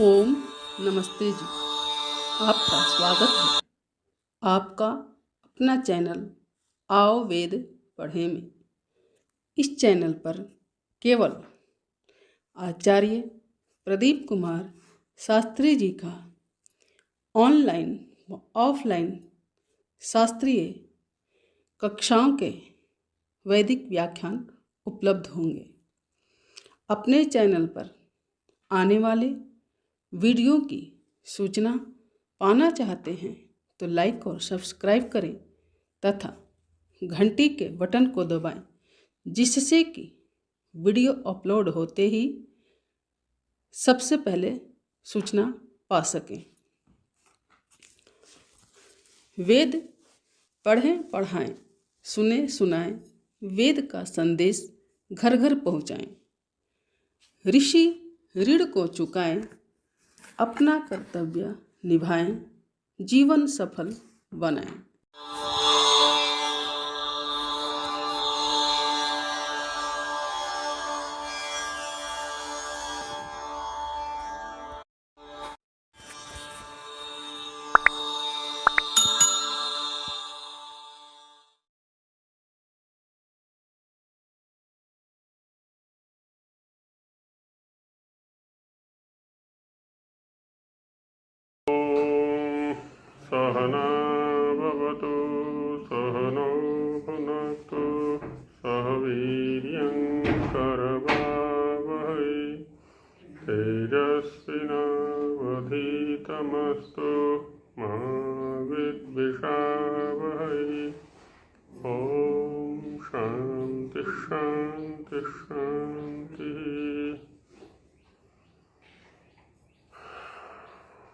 ओम नमस्ते जी। आपका स्वागत है आपका अपना चैनल आओ वेद पढ़े में। इस चैनल पर केवल आचार्य प्रदीप कुमार शास्त्री जी का ऑनलाइन व ऑफलाइन शास्त्रीय कक्षाओं के वैदिक व्याख्यान उपलब्ध होंगे। अपने चैनल पर आने वाले वीडियो की सूचना पाना चाहते हैं तो लाइक और सब्सक्राइब करें तथा घंटी के बटन को दबाएं, जिससे कि वीडियो अपलोड होते ही सबसे पहले सूचना पा सकें। वेद पढ़ें पढ़ाएं, सुने सुनाएं, वेद का संदेश घर घर पहुंचाएं। ऋषि ऋण को चुकाएं, अपना कर्तव्य निभाएं, जीवन सफल बनाएं। सहना भवतु सहनो भुनक्तु सह वीर्यं करवावहै तेजस्विनावधीतमस्तु मा विद्विषावहै। ओम शांति शांति शांति।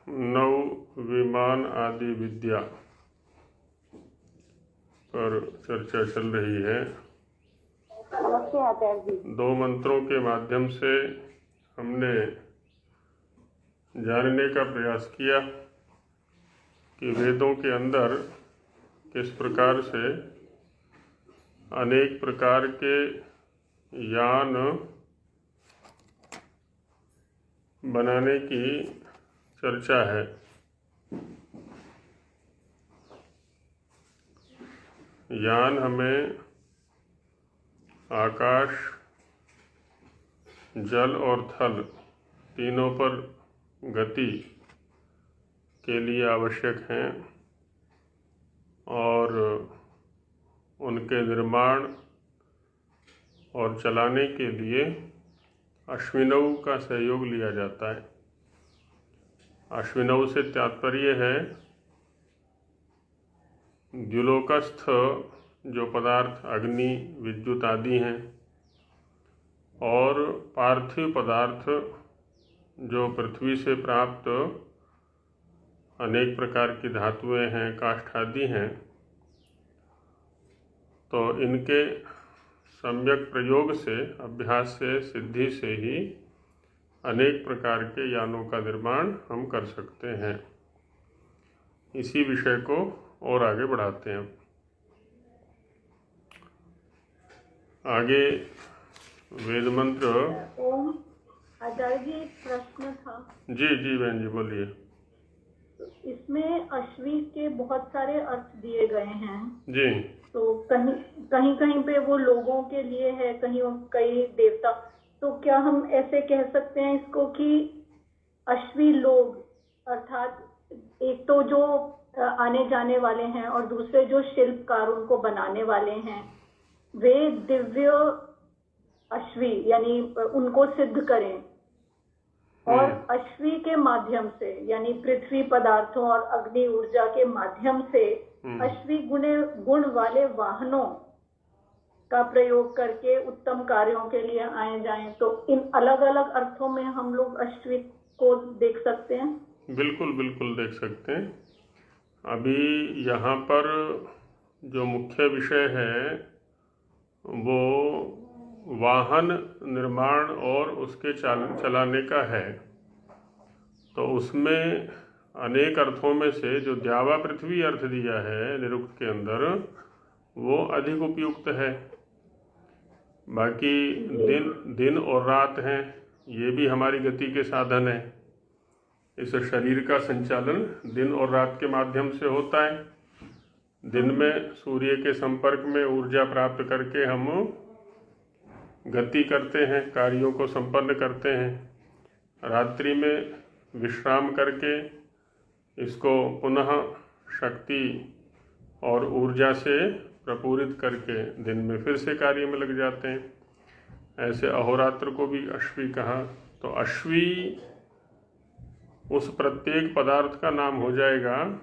नव विमान आदि विद्या पर चर्चा चल रही है। दो मंत्रों के माध्यम से हमने जानने का प्रयास किया कि वेदों के अंदर किस प्रकार से अनेक प्रकार के यान बनाने की चर्चा है। यान हमें आकाश, जल और थल तीनों पर गति के लिए आवश्यक हैं और उनके निर्माण और चलाने के लिए अश्विनौ का सहयोग लिया जाता है। अश्विनौ से तात्पर्य है द्युलोकस्थ जो पदार्थ अग्नि, विद्युत आदि हैं, और पार्थिव पदार्थ जो पृथ्वी से प्राप्त अनेक प्रकार की धातुएं हैं, काष्ठ आदि हैं। तो इनके सम्यक प्रयोग से, अभ्यास से, सिद्धि से ही अनेक प्रकार के यानों का निर्माण हम कर सकते हैं। इसी विषय को और आगे बढ़ाते हैं। आगे वेद मंत्र। ओम आचार्य जी, एक प्रश्न था। जी जी बहन जी बोलिए। इसमें अश्वी के बहुत सारे अर्थ दिए गए हैं जी। तो कहीं कहीं पे वो लोगों के लिए है, कई देवता। तो क्या हम ऐसे कह सकते हैं इसको कि अश्वी लोग अर्थात एक तो जो आने जाने वाले हैं और दूसरे जो शिल्पकार उनको बनाने वाले हैं, वे दिव्य अश्वी यानी उनको सिद्ध करें, और अश्वी के माध्यम से यानी पृथ्वी पदार्थों और अग्नि ऊर्जा के माध्यम से अश्वी गुण वाले वाहनों का प्रयोग करके उत्तम कार्यों के लिए आए जाएं। तो इन अलग अलग अर्थों में हम लोग अश्वी को देख सकते हैं। बिल्कुल बिल्कुल देख सकते हैं। अभी यहाँ पर जो मुख्य विषय है वो वाहन निर्माण और उसके चलाने का है। तो उसमें अनेक अर्थों में से जो द्यावा पृथ्वी अर्थ दिया है निरुक्त के अंदर, वो अधिक उपयुक्त है। बाकी दिन और रात हैं, ये भी हमारी गति के साधन हैं। इस शरीर का संचालन दिन और रात के माध्यम से होता है। दिन में सूर्य के संपर्क में ऊर्जा प्राप्त करके हम गति करते हैं, कार्यों को संपन्न करते हैं। रात्रि में विश्राम करके इसको पुनः शक्ति और ऊर्जा से प्रपूरित करके दिन में फिर से कार्य में लग जाते हैं। ऐसे अहोरात्र को भी अश्वी कहा। तो अश्वी उस प्रत्येक पदार्थ का नाम हो जाएगा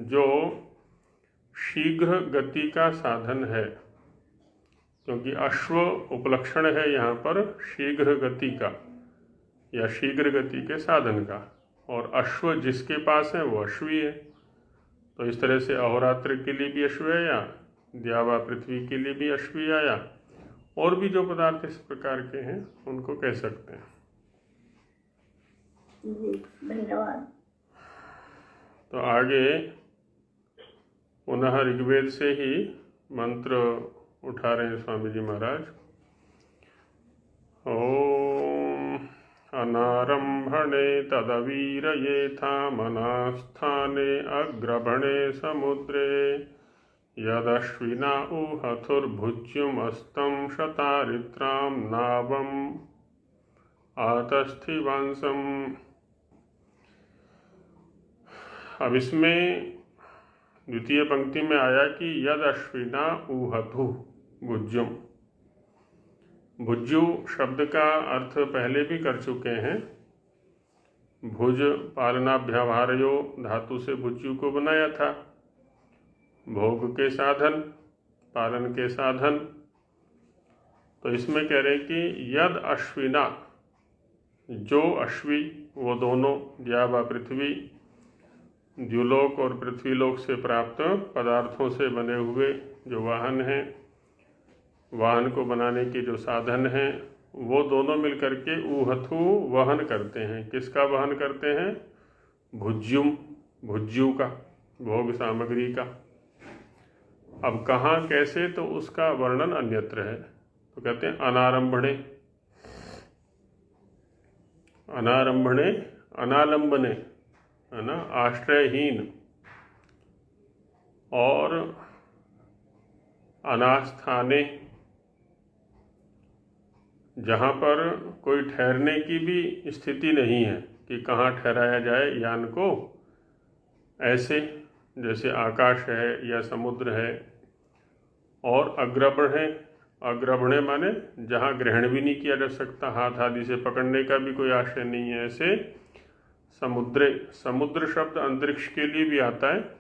जो शीघ्र गति का साधन है, क्योंकि अश्व उपलक्षण है यहाँ पर शीघ्र गति का या शीघ्र गति के साधन का, और अश्व जिसके पास है वो अश्वी है। तो इस तरह से अहोरात्र के लिए भी अश्व आया, द्यावा पृथ्वी के लिए भी अश्वी आया, और भी जो पदार्थ इस प्रकार के हैं उनको कह सकते हैं। जी धन्यवाद। तो आगे पुनः ऋग्वेद से ही मंत्र उठा रहे हैं स्वामी जी महाराज। ओम अनारंभणे तदवीरयेथा मनास्थाने अग्रभणे समुद्रे यदश्विना उहथुर्भुज्युमस्तं शतारित्रां नावम् आतस्थिवांसम्। अब इसमें द्वितीय पंक्ति में आया कि यद अश्विना ऊहतु भुज्युम। भुज्यु शब्द का अर्थ पहले भी कर चुके हैं। भुज पालनाभ्यवहारयो धातु से भुज्यु को बनाया था, भोग के साधन, पालन के साधन। तो इसमें कह रहे हैं कि यद अश्विना, जो अश्वी वो दोनों द्यावा पृथ्वी, द्युलोक और पृथ्वीलोक से प्राप्त पदार्थों से बने हुए जो वाहन हैं, वाहन को बनाने के जो साधन हैं, वो दोनों मिलकर के ऊहथु वहन करते हैं। किसका वहन करते हैं? भुज्युम, भुज्यु का, भोग सामग्री का। अब कहाँ कैसे, तो उसका वर्णन अन्यत्र है। तो कहते हैं अनारंभणे, अनारंभणे अनालंबने, है ना, आश्रयहीन, और अनास्थाने, जहाँ पर कोई ठहरने की भी स्थिति नहीं है कि कहाँ ठहराया जाए यान को, ऐसे जैसे आकाश है या समुद्र है। और अग्रभणे, अग्रभणे माने जहाँ ग्रहण भी नहीं किया जा सकता, हाथ आदि से पकड़ने का भी कोई आशय नहीं है, ऐसे समुद्रे। समुद्र शब्द अंतरिक्ष के लिए भी आता है,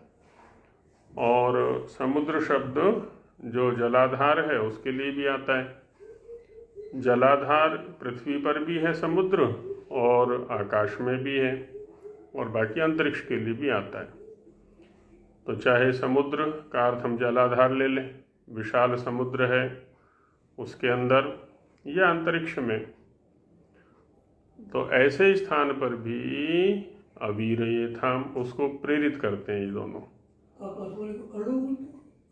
और समुद्र शब्द जो जलाधार है उसके लिए भी आता है। जलाधार पृथ्वी पर भी है समुद्र, और आकाश में भी है, और बाकी अंतरिक्ष के लिए भी आता है। तो चाहे समुद्र का अर्थ हम जलाधार ले लें, विशाल समुद्र है उसके अंदर, या अंतरिक्ष में, तो ऐसे स्थान पर भी अवीरयेथाम उसको प्रेरित करते हैं ये दोनों।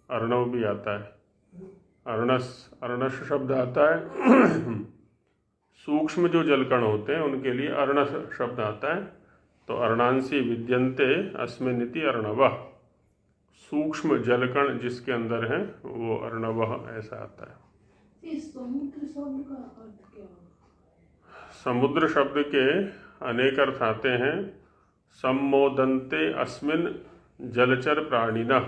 अर्णव भी आता है, अर्णस, अर्णस शब्द आता है। सूक्ष्म जो जलकण होते हैं उनके लिए अर्णस शब्द आता है। तो अर्णांसी विद्यन्ते अस्मिन्निति अर्णवः, सूक्ष्म जलकण जिसके अंदर है वो अर्णवः ऐसा आता है। समुद्र शब्द का अर्थ क्या है? समुद्र शब्द के अनेक अर्थ आते हैं। सम्मोदन्ते अस्मिन् जलचर प्राणिनः,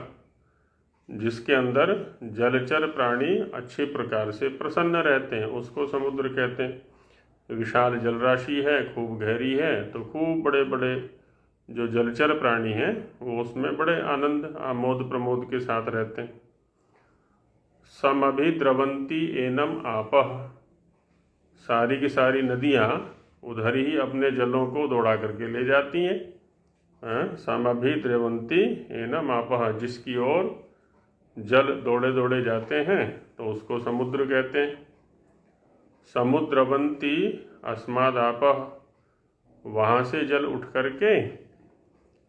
जिसके अंदर जलचर प्राणी अच्छे प्रकार से प्रसन्न रहते हैं, उसको समुद्र कहते हैं। विशाल जलराशि है, खूब गहरी है, तो खूब बड़े बड़े जो जलचर प्राणी हैं वो उसमें बड़े आनंद आमोद प्रमोद के साथ रहते हैं। समभिद्रवन्ति एनम आपः, सारी की सारी नदियाँ उधर ही अपने जलों को दौड़ा करके ले जाती हैं। समभिद्रवन्ति एनम आपः, जिसकी ओर जल दौड़े दौड़े जाते हैं तो उसको समुद्र कहते हैं। समुद्रवन्ति अस्मादापः, वहाँ से जल उठ करके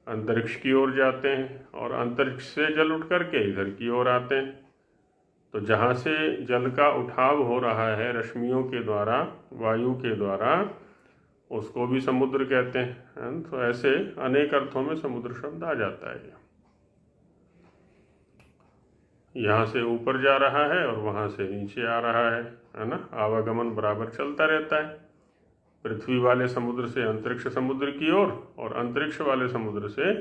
अंतरिक्ष की ओर जाते हैं, और अंतरिक्ष से जल उठ करके इधर की ओर आते हैं। तो जहाँ से जल का उठाव हो रहा है रश्मियों के द्वारा, वायु के द्वारा, उसको भी समुद्र कहते हैं। तो ऐसे अनेक अर्थों में समुद्र शब्द आ जाता है। यहाँ से ऊपर जा रहा है और वहाँ से नीचे आ रहा है ना, आवागमन बराबर चलता रहता है। पृथ्वी वाले समुद्र से अंतरिक्ष समुद्र की ओर और अंतरिक्ष वाले समुद्र से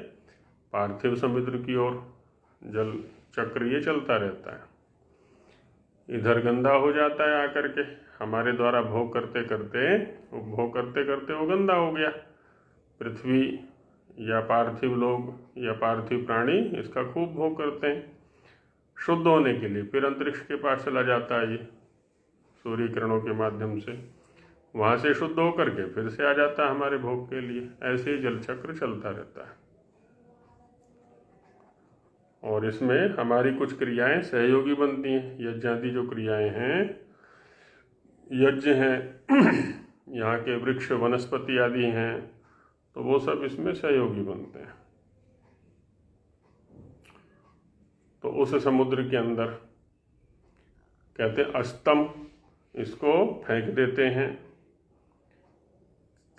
पार्थिव समुद्र की ओर जल चक्र ये चलता रहता है। इधर गंदा हो जाता है आकर के, हमारे द्वारा भोग करते करते उपभोग करते करते वो गंदा हो गया। पृथ्वी या पार्थिव लोग या पार्थिव प्राणी इसका खूब भोग करते हैं शुद्ध होने के लिए, फिर अंतरिक्ष के पास चला जाता है ये सूर्य किरणों के माध्यम से, वहाँ से शुद्ध होकर के फिर से आ जाता है हमारे भोग के लिए। ऐसे ही जल चक्र चलता रहता है। और इसमें हमारी कुछ क्रियाएं सहयोगी बनती हैं। यज्ञादि जो क्रियाएं हैं, यज्ञ हैं, यहाँ के वृक्ष वनस्पति आदि हैं, तो वो सब इसमें सहयोगी बनते हैं। तो उस समुद्र के अंदर कहते हैं अस्तम, इसको फेंक देते हैं।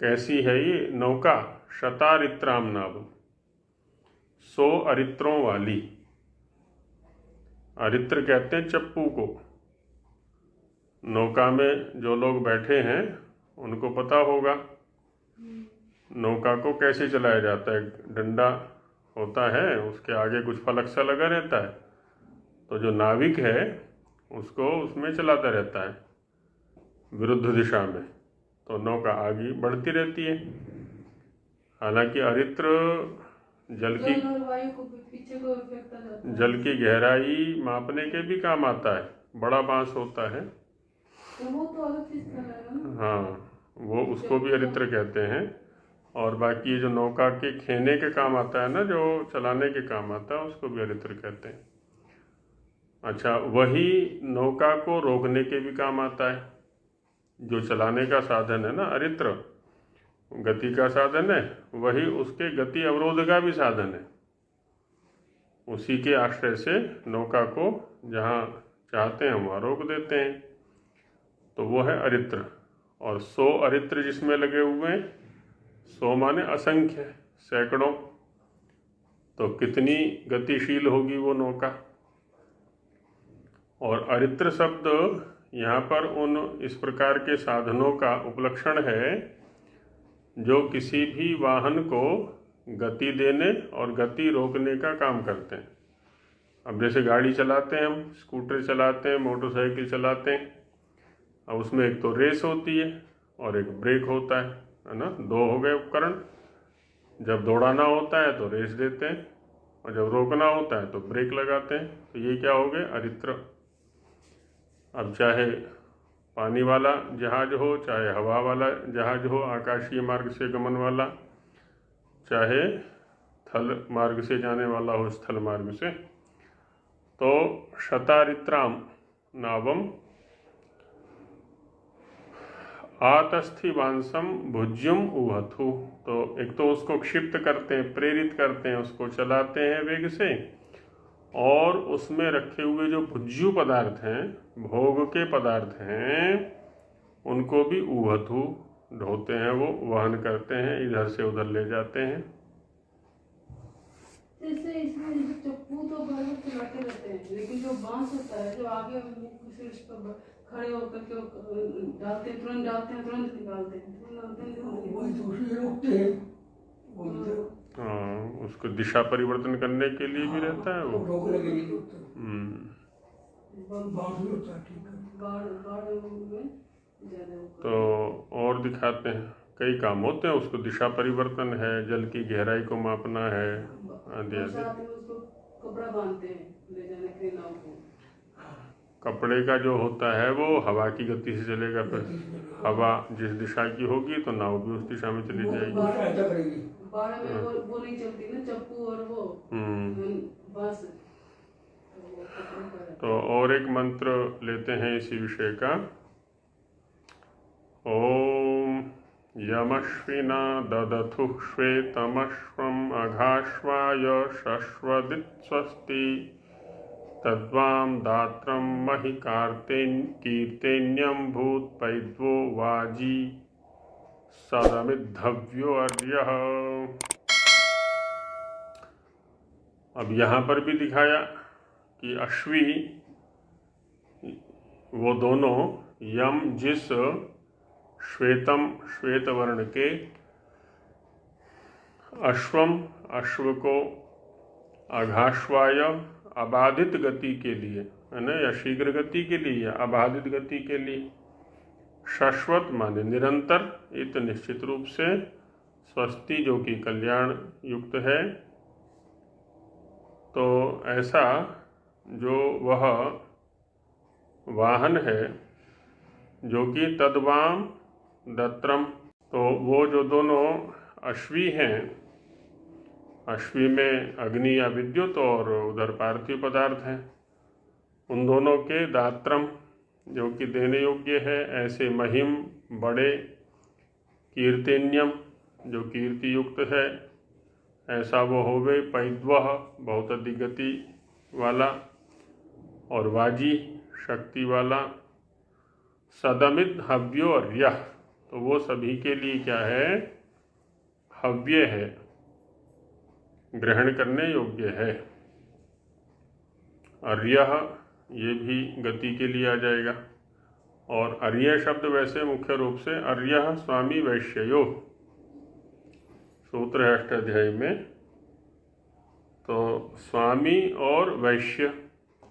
कैसी है ये नौका? शतारित्राम नाव, 100 अरित्रों वाली। अरित्र कहते हैं चप्पू को। नौका में जो लोग बैठे हैं उनको पता होगा नौका को कैसे चलाया जाता है। डंडा होता है, उसके आगे कुछ फलक सा लगा रहता है, तो जो नाविक है उसको उसमें चलाता रहता है विरुद्ध दिशा में, तो नौका आगे बढ़ती रहती है। हालांकि अरित्र जल की गहराई मापने के भी काम आता है। बड़ा बांस होता है, तो वो तो अलग चीज का है। हाँ, वो उसको भी अरित्र कहते हैं। और बाकी जो नौका के खेने के काम आता है ना, जो चलाने के काम आता है, उसको भी अरित्र कहते हैं। अच्छा, वही नौका को रोकने के भी काम आता है। जो चलाने का साधन है ना, अरित्र गति का साधन है, वही उसके गति अवरोध का भी साधन है। उसी के आश्रय से नौका को जहाँ चाहते हैं वहाँ रोक देते हैं, तो वो है अरित्र। और 100 अरित्र जिसमें लगे हुए हैं, 100 माने असंख्य, सैकड़ों, तो कितनी गतिशील होगी वो नौका। और अरित्र शब्द यहाँ पर उन इस प्रकार के साधनों का उपलक्षण है जो किसी भी वाहन को गति देने और गति रोकने का काम करते हैं। अब जैसे गाड़ी चलाते हैं हम, स्कूटर चलाते हैं, मोटरसाइकिल चलाते हैं, अब उसमें एक तो रेस होती है और एक ब्रेक होता है ना। 2 हो गए उपकरण। जब दौड़ाना होता है तो रेस देते हैं, और जब रोकना होता है तो ब्रेक लगाते हैं। तो ये क्या हो गए? अरित्र। अब चाहे पानी वाला जहाज हो, चाहे हवा वाला जहाज हो, आकाशीय मार्ग से गमन वाला, चाहे थल मार्ग से जाने वाला हो, स्थल मार्ग से, तो शतारित्राम नावम आतस्थिवांसम भुज्युम उहथु। तो एक तो उसको क्षिप्त करते हैं, प्रेरित करते हैं, उसको चलाते हैं वेग से, और उसमें रखे हुए जो भुज्यु पदार्थ हैं, भोग के पदार्थ हैं, उनको भी उहथु ढोते हैं, वो वहन करते हैं, इधर से उधर ले जाते हैं। जैसे इसमें जैसे चप्पू तो बराबर चलाते रहते हैं, लेकिन जो बांस होता है जो आगे उस पर खड़े होकर के डालते हैं, तुरंत डालते हैं, तुरंत निकालते हैं, वही दूसरे रोकते हैं। हाँ, उसको दिशा परिवर्तन करने के लिए भी रहता है वो। रोकने के लिए होता है। तो और दिखाते हैं, कई काम होते हैं। उसको दिशा परिवर्तन है, जल की गहराई को मापना है, आदि आदि। कपड़ा बांधते हैं ले जाने के लिए नाव को। कपड़े का जो होता है वो हवा की गति से चलेगा, फिर हवा जिस दिशा की होगी तो नाव भी उस दिशा में चली जाएगी। बारह में वो नहीं चलती ना, चप्पू और वो बस। तो और एक मंत्र लेते हैं इसी विषय का। ओम यमश्विना ददथु श्वेतमश्वम अघाश्वाय शश्वदित् स्वस्ति तद्वां दात्रं महि कीर्तेन्यं भूत्पैद्वो वाजी सदमिद्धव्यो अर्यः। अब यहाँ पर भी दिखाया कि अश्वी वो दोनों यम जिस श्वेतम श्वेत वर्ण के अश्वम अश्व को अघाश्वाय अबाधित गति के लिए है ना, या शीघ्र गति के लिए या अबाधित गति के लिए, शाश्वत माने निरंतर, इत निश्चित रूप से, स्वस्ति जो कि कल्याण युक्त है। तो ऐसा जो वह वाहन है जो कि तद्वाम दत्रम, तो वो जो दोनों अश्वी हैं, अश्वी में अग्नि या विद्युत और उधर पार्थिव पदार्थ हैं, उन दोनों के दात्रम जो कि देने योग्य है, ऐसे महिम बड़े, कीर्तिन्यम जो कीर्ति युक्त है, ऐसा वो होवे, पैद्वह बहुत अधिक गति वाला, और वाजी शक्ति वाला, सदमित हव्यो अर्यः, तो वो सभी के लिए क्या है, हव्य है, ग्रहण करने योग्य है। अर्यः ये भी गति के लिए आ जाएगा। और अर्य शब्द वैसे मुख्य रूप से अर्यः स्वामी वैश्यो सूत्र है अष्टाध्यायी में, तो स्वामी और वैश्य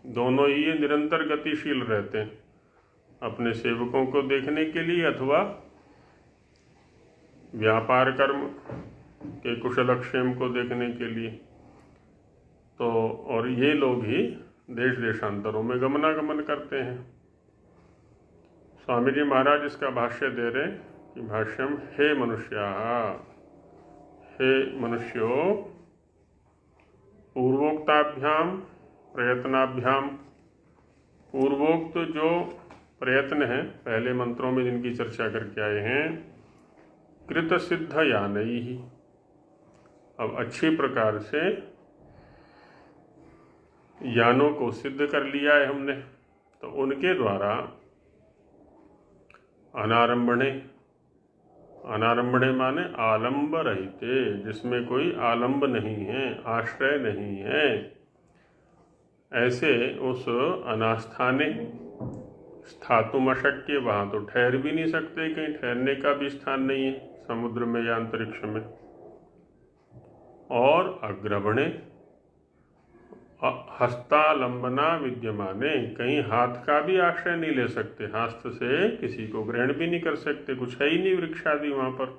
दोनों ही ये निरंतर गतिशील रहते हैं अपने सेवकों को देखने के लिए अथवा व्यापार कर्म के कुशलक्षेम को देखने के लिए। तो और ये लोग ही देश देशांतरों में गमनागमन करते हैं। स्वामी जी महाराज इसका भाष्य दे रहे कि भाष्यम हे मनुष्याः, हे मनुष्यो, पूर्वोक्ताभ्याम प्रयत्नाभ्याम, पूर्वोक्त जो प्रयत्न है पहले मंत्रों में जिनकी चर्चा करके आए हैं, कृत सिद्ध यानई ही, अब अच्छी प्रकार से यानों को सिद्ध कर लिया है हमने, तो उनके द्वारा अनारंभणे, अनारंभणे माने आलंब रहिते, जिसमें कोई आलंब नहीं है, आश्रय नहीं है, ऐसे उस अनास्थाने स्थातुम अशक्य, वहाँ तो ठहर भी नहीं सकते, कहीं ठहरने का भी स्थान नहीं है समुद्र में या अंतरिक्ष में। और अग्रभणे हस्तालंबना विद्यमाने, कहीं हाथ का भी आश्रय नहीं ले सकते, हस्त से किसी को ग्रहण भी नहीं कर सकते, कुछ है ही नहीं वृक्ष आदि वहां पर।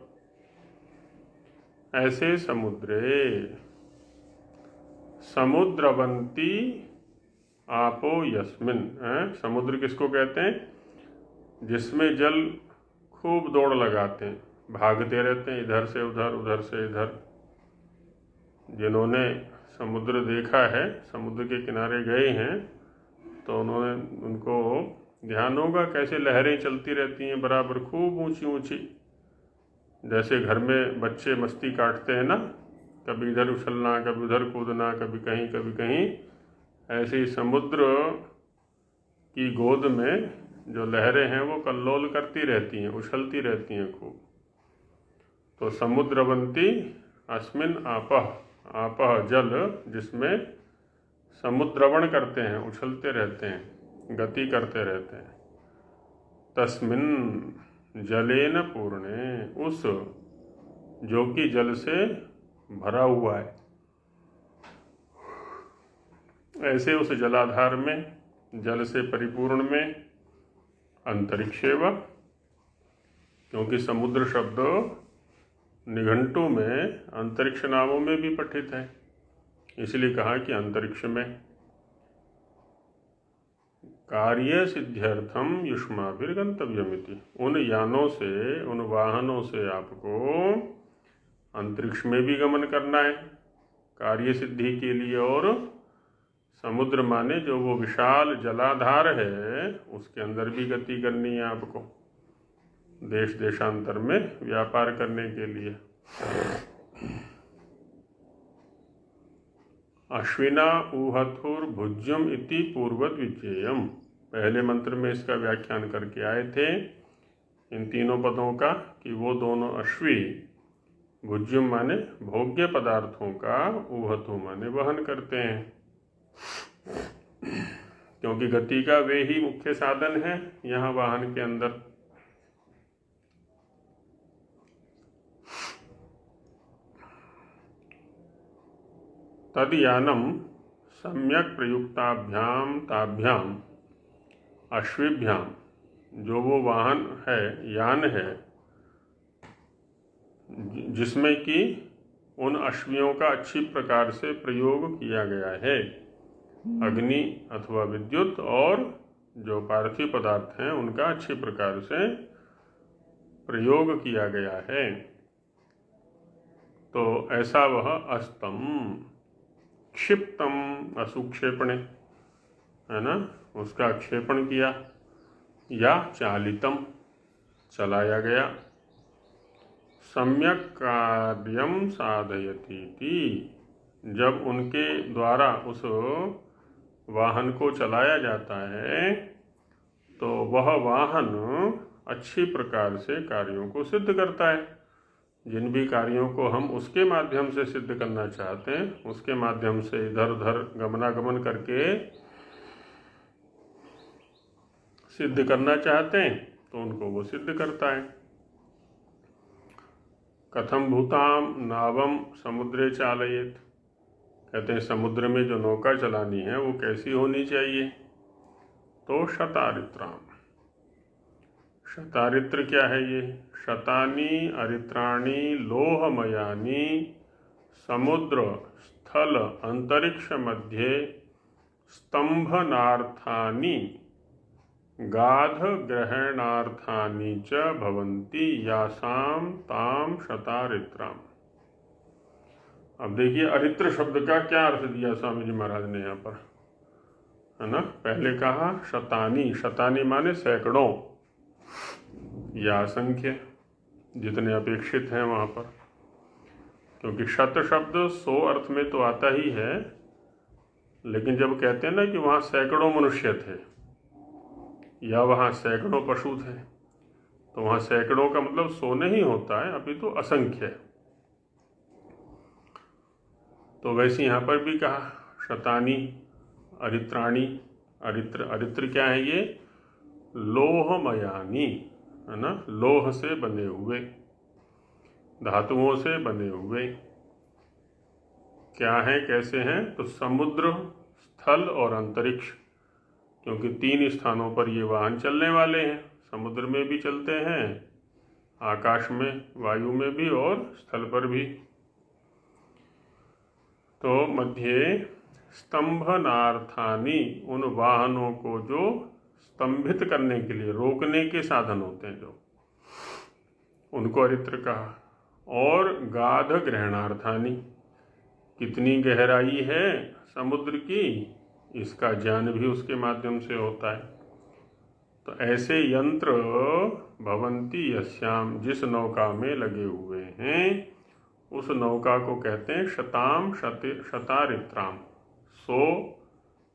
ऐसे समुद्रे समुद्रवंती आपो यस्मिन, समुद्र किसको कहते हैं, जिसमें जल खूब दौड़ लगाते हैं, भागते रहते हैं इधर से उधर उधर से इधर। जिन्होंने समुद्र देखा है, समुद्र के किनारे गए हैं, तो उन्होंने उनको ध्यान होगा कैसे लहरें चलती रहती हैं बराबर, खूब ऊंची ऊंची, जैसे घर में बच्चे मस्ती काटते हैं ना, कभी इधर उछलना, कभी उधर कूदना, कभी कहीं, ऐसे ही समुद्र की गोद में जो लहरें हैं वो कल्लोल करती रहती हैं, उछलती रहती हैं खूब। तो समुद्रवंती अस्मिन आपः, आपः जल जिसमें समुद्रवण करते हैं, उछलते रहते हैं, गति करते रहते हैं, तस्मिन जलेन पूर्णे, उस जो कि जल से भरा हुआ है, ऐसे उस जलाधार में, जल से परिपूर्ण में, अंतरिक्षेव, क्योंकि समुद्र शब्द निघंटु में अंतरिक्ष नामों में भी पठित है, इसलिए कहा कि अंतरिक्ष में। कार्य सिद्ध्यर्थम युष्माभिर्गंतव्यमिति, उन यानों से, उन वाहनों से आपको अंतरिक्ष में भी गमन करना है कार्य सिद्धि के लिए, और समुद्र माने जो वो विशाल जलाधार है उसके अंदर भी गति करनी है आपको, देश देशांतर में व्यापार करने के लिए। अश्विना ऊहथुर भुज्यम इति पूर्वत विचेयम, पहले मंत्र में इसका व्याख्यान करके आए थे। इन तीनों पदों का कि वो दोनों अश्वी भुज्यम माने भोग्य पदार्थों का, उभतु माने वहन करते हैं, क्योंकि गति का वे ही मुख्य साधन है यहाँ वाहन के अंदर। तद यानम सम्यक प्रयुक्ताभ्याम ताभ्याम अश्विभ्याम, जो वो वाहन है, यान है, जिसमें कि उन अश्वियों का अच्छी प्रकार से प्रयोग किया गया है, अग्नि अथवा विद्युत और जो पार्थिव पदार्थ हैं उनका अच्छी प्रकार से प्रयोग किया गया है, तो ऐसा वह अस्तम क्षिप्तम असुक्षेपणे, है ना, उसका क्षेपण किया या चालितम चलाया गया, सम्यक कार्यम साधयती थी, जब उनके द्वारा उस वाहन को चलाया जाता है तो वह वाहन अच्छी प्रकार से कार्यों को सिद्ध करता है। जिन भी कार्यों को हम उसके माध्यम से सिद्ध करना चाहते हैं, उसके माध्यम से इधर उधर गमनागमन करके सिद्ध करना चाहते हैं तो उनको वो सिद्ध करता है। कथम भूताम नावम समुद्रे चालयेत, कहते हैं समुद्र में जो नौका चलानी है वो कैसी होनी चाहिए, तो शतारित्राम। शतारित्र क्या है ये? शतानी अरित्राणी लोहमयानी समुद्र स्थल अंतरिक्ष मध्ये स्तंभनार्थानि गाध ग्रहणार्थानि च भवन्ति यासाम ताम शतारित्राम। अब देखिए अरित्र शब्द का क्या अर्थ दिया स्वामी जी महाराज ने यहाँ पर, है ना। पहले कहा शतानी, शतानी माने सैकड़ों या असंख्य, जितने अपेक्षित हैं वहाँ पर, क्योंकि शत शब्द 100 अर्थ में तो आता ही है, लेकिन जब कहते हैं ना कि वहाँ सैकड़ों मनुष्य थे या वहाँ सैकड़ों पशु थे, तो वहाँ सैकड़ों का मतलब 100 नहीं होता है, अभी तो असंख्य। तो वैसे यहाँ पर भी कहा शतानी अरित्राणी, अरित्र क्या है ये? लोहमयानी, है ना, लोह से बने हुए, धातुओं से बने हुए। क्या है, कैसे हैं? तो समुद्र, स्थल और अंतरिक्ष, क्योंकि 3 स्थानों पर ये वाहन चलने वाले हैं। समुद्र में भी चलते हैं, आकाश में, वायु में भी और स्थल पर भी। तो मध्य स्तंभनार्थानि, उन वाहनों को जो स्तंभित करने के लिए, रोकने के साधन होते हैं जो, उनको अरित्र कहा। और गाध ग्रहणार्थानि, कितनी गहराई है समुद्र की, इसका ज्ञान भी उसके माध्यम से होता है। तो ऐसे यंत्र भवंती यस्याम, जिस नौका में लगे हुए हैं उस नौका को कहते हैं शताम शतारित्राम, 100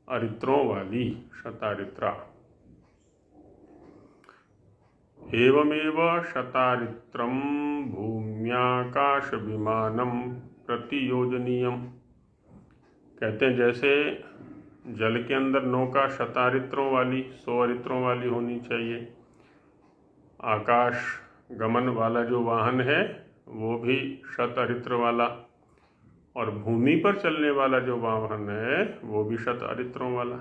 अरित्रों वाली शतारित्रा। एवमेव शतारित्रम भूम्याकाश विमानम प्रतियोजनीयम, कहते हैं जैसे जल के अंदर नौका शतारित्रों वाली, 100 अरित्रों वाली होनी चाहिए। आकाश गमन वाला जो वाहन है वो भी शत अरित्र वाला, और भूमि पर चलने वाला जो वाहन है वो भी शत अरित्रों वाला,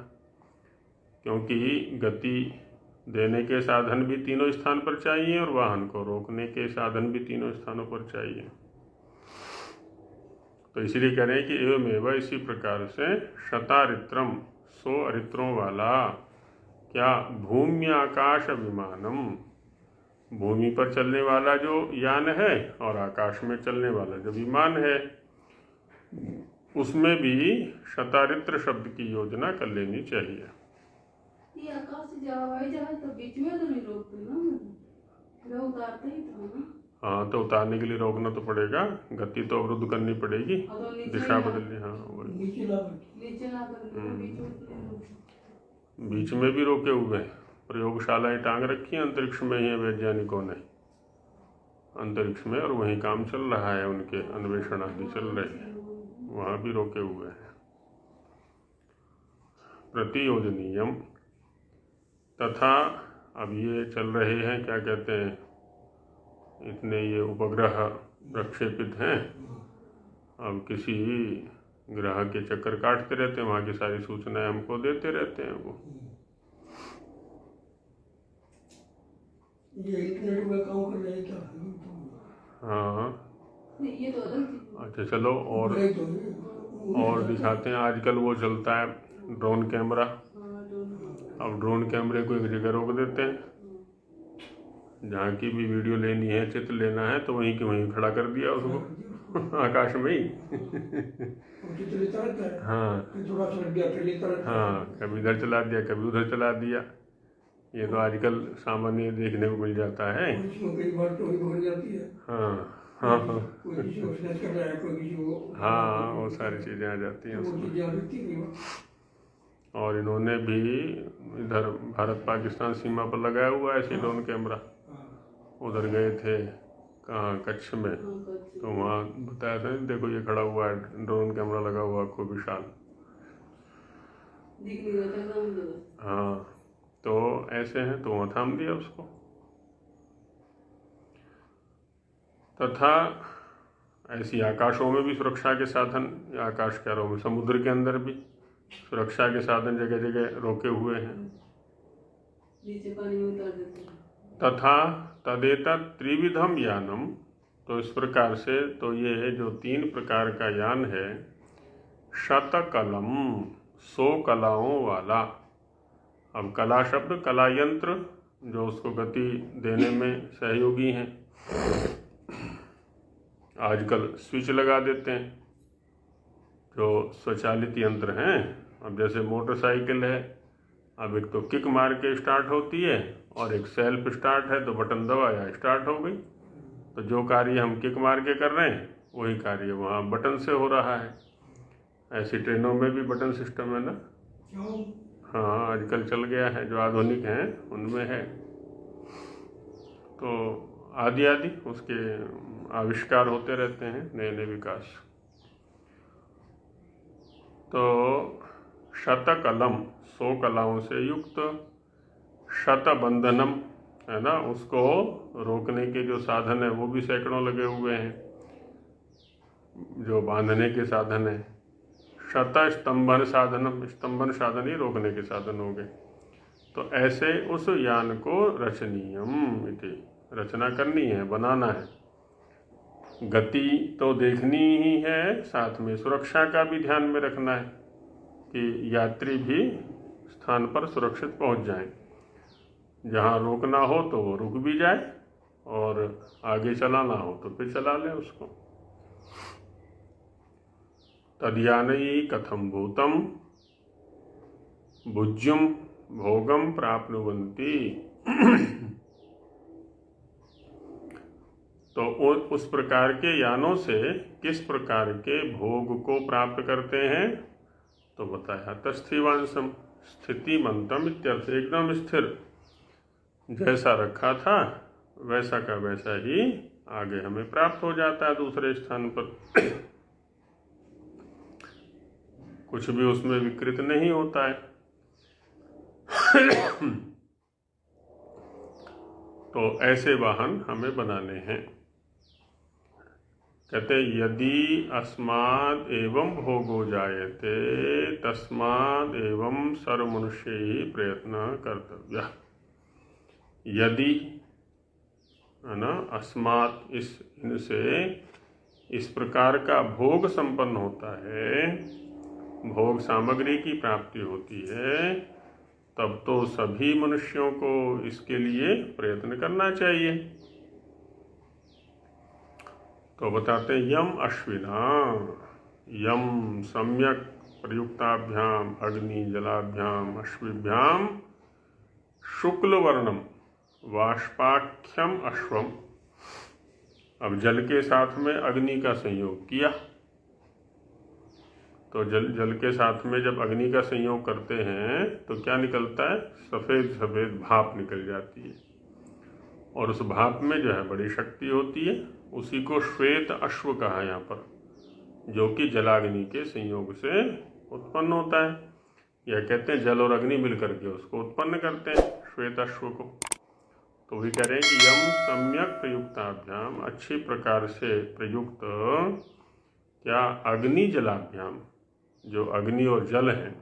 क्योंकि गति देने के साधन भी तीनों स्थान पर चाहिए और वाहन को रोकने के साधन भी तीनों स्थानों पर चाहिए। तो इसीलिए कह रहे हैं कि एवमेव, इसी प्रकार से शतारित्रम, 100 अरित्रों वाला क्या? भूम्याकाश विमानम, भूमि पर चलने वाला जो यान है और आकाश में चलने वाला जो विमान है, उसमें भी शतारित्र शब्द की योजना कर लेनी चाहिए। ये आकाश से हवाई जहाज तो बीच में तो नहीं रोकते ना, वे उतारते ही था ना। हाँ, तो उतारने के लिए रोकना तो पड़ेगा, गति तो अवरुद्ध करनी पड़ेगी, दिशा बदलनी। हाँ, वही नीचे ना करके बीच में बीच में भी रोके हुए, प्रयोगशालाएं टांग रखी हैं अंतरिक्ष में ही वैज्ञानिकों ने, अंतरिक्ष में, और वहीं काम चल रहा है, उनके अन्वेषण आदि चल रहे हैं, वहाँ भी रोके हुए हैं। प्रतियोजनीयम, तथा अब ये चल रहे हैं, क्या कहते हैं, इतने ये उपग्रह प्रक्षेपित हैं, अब किसी ग्रह के चक्कर काटते रहते हैं, वहाँ की सारी सूचनाएं हमको देते रहते हैं वो। ये इंटरनेट में काम कर रहे हैं क्या? हाँ ये तो अलग चीज़ है। अच्छा चलो, और दिखाते हैं। आजकल वो चलता है ड्रोन कैमरा। अब ड्रोन कैमरे को एक जगह रोक देते हैं, जहाँ की भी वीडियो लेनी है, चित्र लेना है, तो वहीं के वहीं खड़ा कर दिया उसको आकाश में ही। हाँ हाँ, कभी इधर चला दिया, कभी उधर चला दिया। ये तो आजकल सामान्य देखने को मिल जाता है। हाँ हाँ हाँ हाँ, वो सारी चीज़ें आ जाती हैं उसमें। और इन्होंने भी इधर भारत पाकिस्तान सीमा पर लगाया हुआ है ऐसे ड्रोन कैमरा। उधर गए थे, कहाँ, कच्छ में, तो वहाँ बताया था, देखो ये खड़ा हुआ है, ड्रोन कैमरा लगा हुआ खूब विशाल। हाँ, तो ऐसे हैं, तो वहाँ थाम दिया उसको। तथा ऐसी आकाशों में भी सुरक्षा के साधन, आकाश कह रहा हूँ, समुद्र के अंदर भी सुरक्षा के साधन जगह जगह रोके हुए हैं। नीचे पानी में उतार देते हैं। तथा तदेतत् त्रिविधम यानम, तो इस प्रकार से, तो ये जो 3 प्रकार का यान है, शतकलम, 100 कलाओं वाला। अब कला शब्द कला यंत्र, जो उसको गति देने में सहयोगी हैं। आजकल स्विच लगा देते हैं, जो स्वचालित यंत्र हैं। अब जैसे मोटरसाइकिल है, अब एक तो किक मार के स्टार्ट होती है, और एक सेल्फ स्टार्ट है, तो बटन दबाया स्टार्ट हो गई। तो जो कार्य हम किक मार के कर रहे हैं, वही कार्य वहाँ बटन से हो रहा है। ऐसी ट्रेनों में भी बटन सिस्टम है ना। हाँ, आजकल चल गया है, जो आधुनिक हैं उनमें है। तो आदि आदि उसके आविष्कार होते रहते हैं, नए नए विकास। तो शतकलम, 100 कलाओं से युक्त, शतबंधनम, है ना, उसको रोकने के जो साधन है वो भी सैकड़ों लगे हुए हैं, जो बांधने के साधन है। शत स्तंभन साधनम, स्तंभन साधन ही रोकने के साधन हो गए। तो ऐसे उस यान को रचनीयम इति, रचना करनी है, बनाना है। गति तो देखनी ही है, साथ में सुरक्षा का भी ध्यान में रखना है कि यात्री भी स्थान पर सुरक्षित पहुंच जाएं। जहां रोकना हो तो वो रुक भी जाए, और आगे चलाना हो तो फिर चला ले उसको। तद्यानयी कथम भूतम भुज्यम भोगम प्राप्नुवन्ति। तो उस प्रकार के यानों से किस प्रकार के भोग को प्राप्त करते हैं, तो बताया तस्थीवांसम स्थितिमंतम इत्यर्थ, एकदम स्थिर, जैसा रखा था वैसा का वैसा ही आगे हमें प्राप्त हो जाता है दूसरे स्थान पर। कुछ भी उसमें विकृत नहीं होता है। तो ऐसे वाहन हमें बनाने हैं। कहते यदि अस्माद एवं भोगो जायते तस्माद एवं सर्वमनुष्य ही प्रयत्न कर्तव्य। यदि, है ना, अस्मात, इनसे इस प्रकार का भोग संपन्न होता है, भोग सामग्री की प्राप्ति होती है, तब तो सभी मनुष्यों को इसके लिए प्रयत्न करना चाहिए। तो बताते हैं यम अश्विना, यम सम्यक प्रयुक्ताभ्याम अग्नि जलाभ्याम अश्विभ्याम शुक्ल वर्णम वाष्पाख्यम अश्वम। अब जल के साथ में अग्नि का संयोग किया, तो जल के साथ में जब अग्नि का संयोग करते हैं तो क्या निकलता है, सफ़ेद सफ़ेद भाप निकल जाती है, और उस भाप में जो है बड़ी शक्ति होती है। उसी को श्वेत अश्व कहा यहाँ पर, जो कि जलाग्नि के संयोग से उत्पन्न होता है। यह कहते हैं जल और अग्नि मिल करके उसको उत्पन्न करते हैं, श्वेत अश्व को। तो वही कह रहे हैं कि यम सम्यक प्रयुक्ताभ्याम, अच्छी प्रकार से प्रयुक्त क्या, अग्नि जलाभ्याम, जो अग्नि और जल हैं,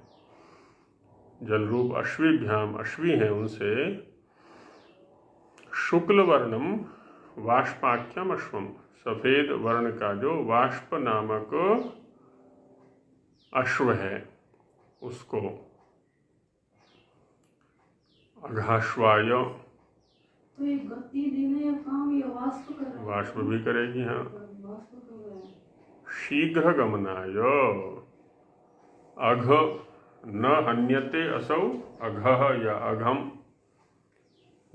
जल रूप अश्विभ्याम, अश्वी हैं उनसे, शुक्ल वर्णम वाष्पाख्यम अश्वम, सफेद वर्ण का जो वाष्प नामक अश्व है उसको, अघाश्वाय, तो ये गति देने या काम ये वाष्प कर रहा है? वाष्प भी करेगी, हाँ। वाष्प कर रहा है। शीघ्र गमनाय, अघ न हन्यते असौ, अघः या अघम,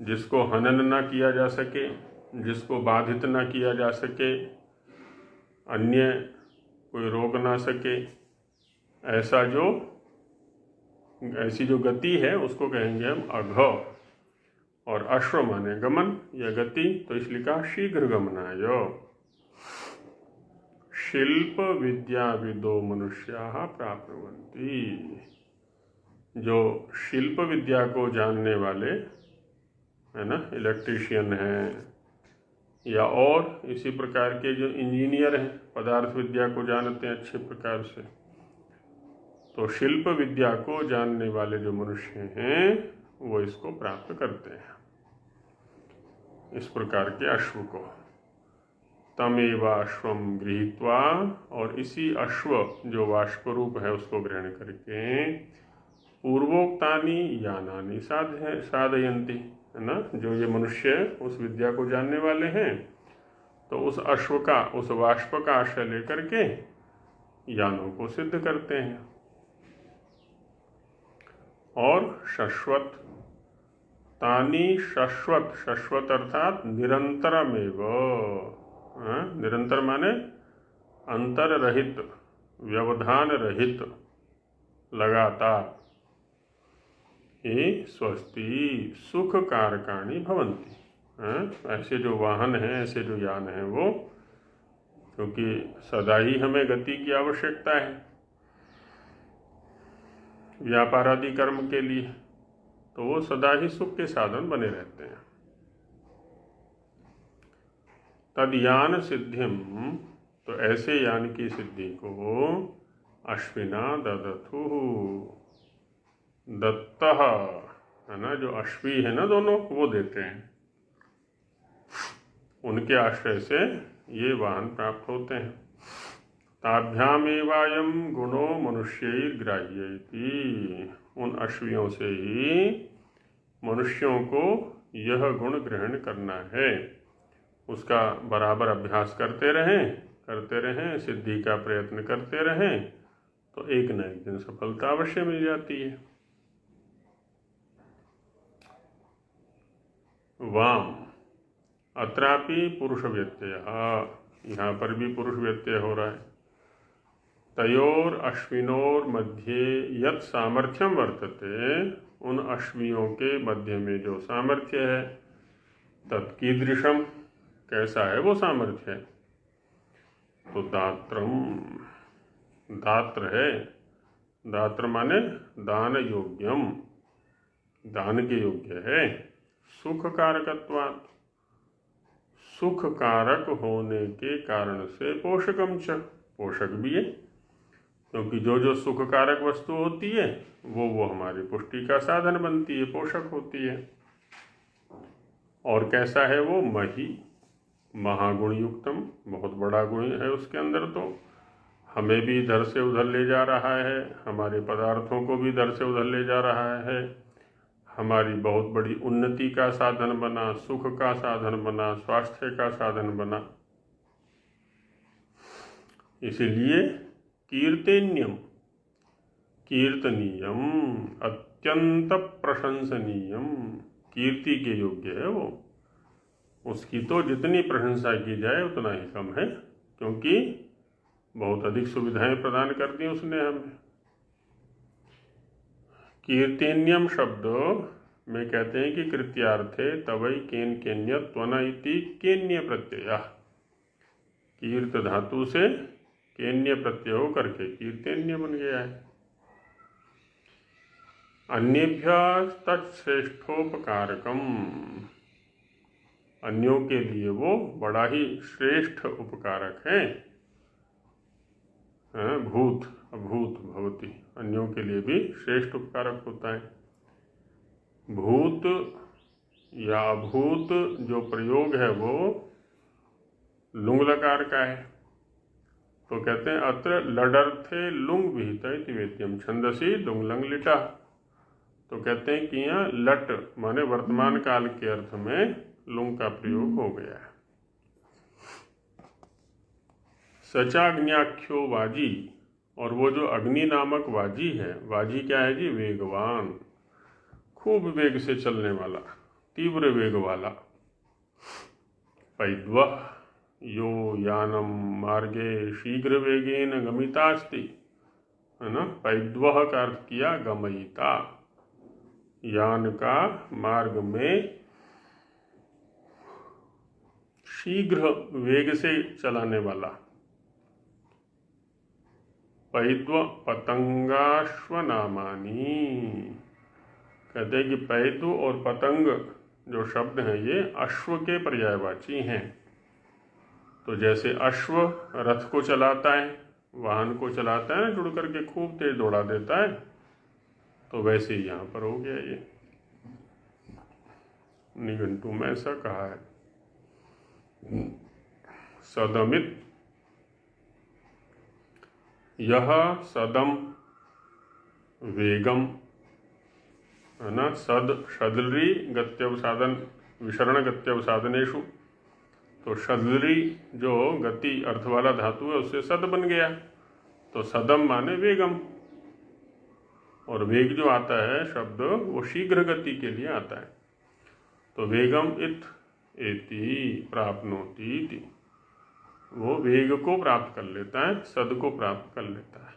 जिसको हनन न किया जा सके, जिसको बाधित न किया जा सके, अन्य कोई रोक ना सके, ऐसा जो, ऐसी जो गति है उसको कहेंगे हम अघ। और अश्व माने गमन या गति, तो इसलिए कहा शीघ्र गमनाय। शिल्प विद्या विदो मनुष्याः प्राप्नुवन्ति, जो शिल्प विद्या को जानने वाले है ना, इलेक्ट्रीशियन हैं या और इसी प्रकार के जो इंजीनियर हैं, पदार्थ विद्या को जानते हैं अच्छे प्रकार से, तो शिल्प विद्या को जानने वाले जो मनुष्य हैं वो इसको प्राप्त करते हैं, इस प्रकार के अश्व को। तमेवाश्वम गृहीत्वा, और इसी अश्व जो वाष्प रूप है उसको ग्रहण करके, पूर्वोक्तानि यानानि साधयन्ति, है ना, जो ये मनुष्य उस विद्या को जानने वाले हैं, तो उस अश्व का, उस वाष्प का आश्रय लेकर के यानों को सिद्ध करते हैं। और शश्वत, तानि शश्वत, शश्वत अर्थात निरंतरमेव, निरंतर माने अंतर रहित, व्यवधान रहित, लगातार, ये स्वस्ति सुख कारकाणि भवन्ति, ऐसे जो वाहन हैं, ऐसे जो यान हैं वो, क्योंकि सदा ही हमें गति की आवश्यकता है व्यापार आदि कर्म के लिए, तो वो सदा ही सुख के साधन बने रहते हैं। तद यान सिद्धिम, तो ऐसे यान की सिद्धि को अश्विना ददथु, दत्तः, है ना, जो अश्वी है ना दोनों, वो देते हैं, उनके आश्रय से ये वाहन प्राप्त होते हैं। ताभ्यामेवायम गुणो मनुष्यैर्ग्राह्येति, उन अश्वियों से ही मनुष्यों को यह गुण ग्रहण करना है, उसका बराबर अभ्यास करते रहें, सिद्धि का प्रयत्न करते रहें, तो एक न एक दिन सफलता अवश्य मिल जाती है। वाम, अत्रापि पुरुष व्यत्यय, यहाँ पर भी पुरुष व्यत्यय हो रहा है। तयोर अश्विनोर मध्य यत् सामर्थ्यम वर्तते, उन अश्वियों के मध्य में जो सामर्थ्य है, तत्कीदृशम, कैसा है वो सामर्थ्य है, तो दात्रम, दात्र है, दात्र माने दान योग्यम, दान के योग्य है। सुख कारकत्वात्, सुख कारक होने के कारण से पोषकम च, पोषक भी है, क्योंकि जो सुख कारक वस्तु होती है वो हमारी पुष्टि का साधन बनती है, पोषक होती है। और कैसा है वो, मही, महागुण युक्तम, बहुत बड़ा गुण है उसके अंदर, तो हमें भी इधर से उधर ले जा रहा है, हमारे पदार्थों को भी इधर से उधर ले जा रहा है, हमारी बहुत बड़ी उन्नति का साधन बना, सुख का साधन बना, स्वास्थ्य का साधन बना। इसीलिए कीर्तनीयम, कीर्तनीयम, अत्यंत प्रशंसनीयम, कीर्ति के योग्य है वो, उसकी तो जितनी प्रशंसा की जाए उतना ही कम है, क्योंकि बहुत अधिक सुविधाएं प्रदान कर दी उसने हमें। कीर्तिन्यम शब्द में कहते हैं कि कृत्यार्थे तवई केन केन्य त्वन इति केन्य प्रत्यय। कीर्त धातु से केन्य प्रत्यय हो करके कीर्तन्य बन गया है। अन्येभ्य तत्श्रेष्ठोपकारकम, अन्यों के लिए वो बड़ा ही श्रेष्ठ उपकारक है। भूत अभूत भवति, अन्यों के लिए भी श्रेष्ठ उपकारक होता है। भूत या अभूत जो प्रयोग है वो लुंग लकार का है। तो कहते हैं अत्र लडर्थे लुंग विहित इति वेद्यम छंदसी लुंग लंग लिटा। तो कहते हैं कि यहाँ लट माने वर्तमान काल के अर्थ में लुंग का प्रयोग हो गया है। सचाग्न्याख्यो वाजी, और वो जो अग्नि नामक वाजी है, वाजी क्या है जी? वेगवान, खूब वेग से चलने वाला, तीव्र वेग वाला। पैद्वः यो यानम मार्गे शीघ्र वेगेन गमितास्ति, है ना। पैद्वः का अर्थ किया गमयिता, यान का मार्ग में शीघ्र वेग से चलाने वाला। पैद्व पतंगाश्व नामानी, कहते हैं कि पैद्व और पतंग जो शब्द हैं ये अश्व के पर्यायवाची हैं। तो जैसे अश्व रथ को चलाता है, वाहन को चलाता है ना, जुड़ करके खूब तेज दौड़ा देता है, तो वैसे ही यहाँ पर हो गया। ये निघंटू में ऐसा कहा है। सदमित, यह सदम वेगम, है ना। सद शदलरी गत्यवसाधन विशरण गत्यवसाधनेषु, तो शदलरी जो गति अर्थ वाला धातु है उससे सद बन गया। तो सदम माने वेगम, और वेग जो आता है शब्द वो शीघ्र गति के लिए आता है। तो वेगम इत एति प्राप्नोति इति, वो वेग को प्राप्त कर लेता है, सद को प्राप्त कर लेता है।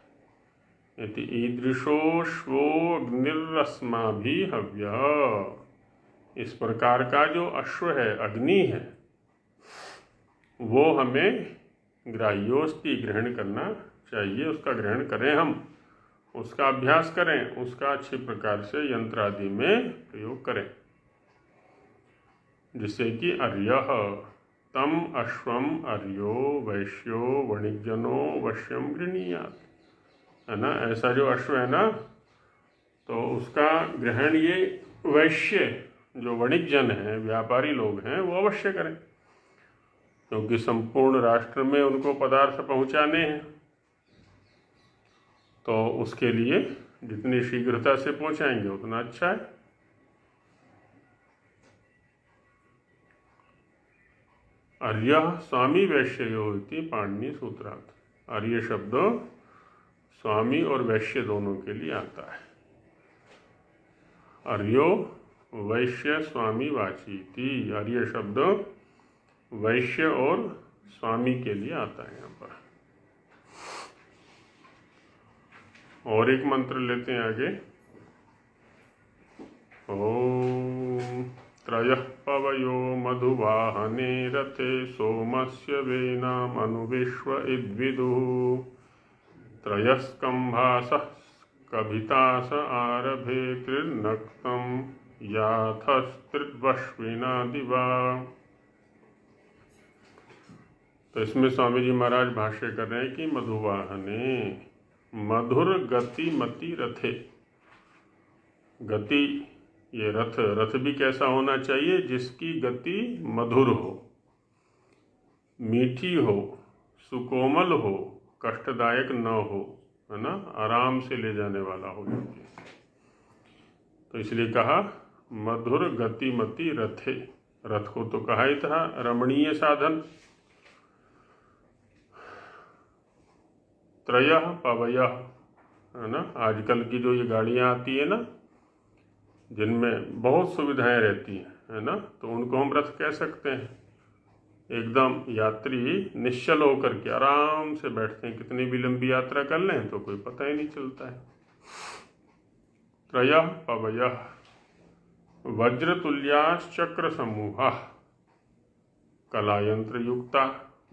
इति ईदृशोश्वो अग्निरस्माभि हव्यः, इस प्रकार का जो अश्व है, अग्नि है, वो हमें ग्राह्योस्ति ग्रहण करना चाहिए। उसका ग्रहण करें, हम उसका अभ्यास करें, उसका अच्छी प्रकार से यंत्र आदि में प्रयोग करें, जिससे कि अर्यः तम अश्वम अर्यो वैश्यो वणिज्जनो वश्यम गृह्णीयात्, है ना। ऐसा जो अश्व है ना, तो उसका ग्रहण ये वैश्य जो वणिज्जन है, व्यापारी लोग हैं, वो अवश्य करें, क्योंकि संपूर्ण राष्ट्र में उनको पदार्थ पहुंचाने हैं। तो उसके लिए जितनी शीघ्रता से पहुंचाएंगे उतना अच्छा है। अर्य स्वामी वैश्यो इति पाणिनि सूत्रार्थ, अर्य शब्द स्वामी और वैश्य दोनों के लिए आता है। अर्यो वैश्य स्वामी वाचीति, अर्य शब्द वैश्य और स्वामी के लिए आता है यहाँ पर। और एक मंत्र लेते हैं आगे। ओम त्रयः पवयो मधुवाहने रथे सोमस्य वेनाम अनुविश्व इद्विदुः त्रयस्कंभासः कभितास आरभे त्रिर्नक्तं याथस्त्रिद्वश्विना दिवा। तो इसमें स्वामी जी महाराज भाष्य कर रहे हैं कि मधुवाहने, मधुर गति मति रथे, गति ये रथ भी कैसा होना चाहिए? जिसकी गति मधुर हो, मीठी हो, सुकोमल हो, कष्टदायक न हो, है ना, आराम से ले जाने वाला हो जाए। तो इसलिए कहा मधुर गतिमति रथे। रथ को तो कहा ही था रमणीय साधन। त्रयः पवयः, है ना। आजकल की जो ये गाड़ियाँ आती है ना, जिनमें बहुत सुविधाएं रहती हैं, है ना, तो उनको हम रथ कह सकते हैं। एकदम यात्री निश्चल होकर के आराम से बैठते हैं। कितनी भी लंबी यात्रा कर लें तो कोई पता ही नहीं चलता है। त्रयः पवयः वज्रतुल्याश्चक्र समूहा कलायंत्र युक्ता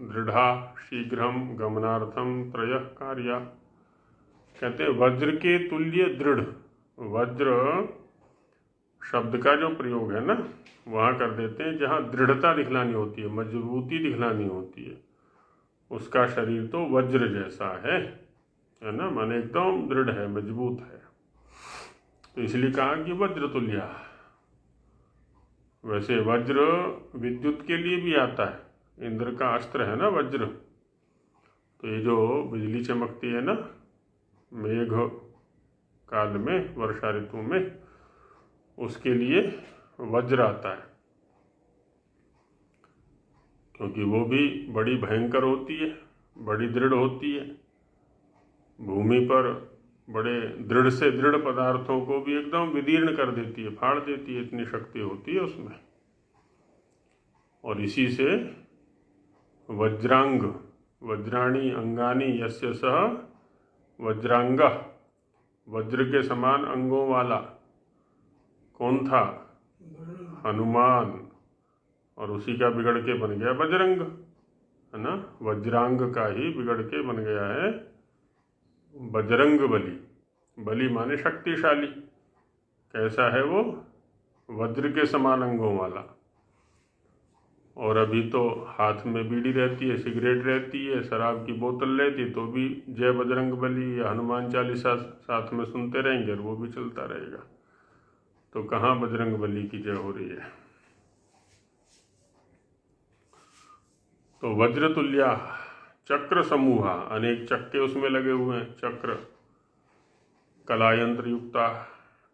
दृढ़ा शीघ्रम गमनार्थम त्रयः कार्या। कहते हैं वज्र के तुल्य दृढ़। वज्र शब्द का जो प्रयोग है ना, वहाँ कर देते हैं जहाँ दृढ़ता दिखलानी होती है, मजबूती दिखलानी होती है। उसका शरीर तो वज्र जैसा है ना, माने एकदम दृढ़ है, मजबूत है, तो इसलिए कहा कि वज्र तुल्य। वैसे वज्र विद्युत के लिए भी आता है, इंद्र का अस्त्र है ना वज्र। तो ये जो बिजली चमकती है ना मेघ काल में, वर्षा ऋतु में, उसके लिए वज्र आता है, क्योंकि वो भी बड़ी भयंकर होती है, बड़ी दृढ़ होती है। भूमि पर बड़े दृढ़ से दृढ़ पदार्थों को भी एकदम विदीर्ण कर देती है, फाड़ देती है, इतनी शक्ति होती है उसमें। और इसी से वज्रांग, वज्राणी अंगानी यस्य सह वज्रांग, वज्र के समान अंगों वाला कौन था? हनुमान। और उसी का बिगड़ के बन गया बजरंग, है ना। वज्रांग का ही बिगड़ के बन गया है बजरंग बली। बली माने शक्तिशाली। कैसा है वो? वज्र के समान अंगों वाला। और अभी तो हाथ में बीड़ी रहती है, सिगरेट रहती है, शराब की बोतल रहती है, तो भी जय बजरंग बली या हनुमान चालीसा साथ में सुनते रहेंगे और वो भी चलता रहेगा। तो कहाँ बजरंग बली की जय हो रही है? तो वज्रतुल्या चक्र समूहा, अनेक चक्के उसमें लगे हुए हैं। चक्र कला यंत्र युक्ता,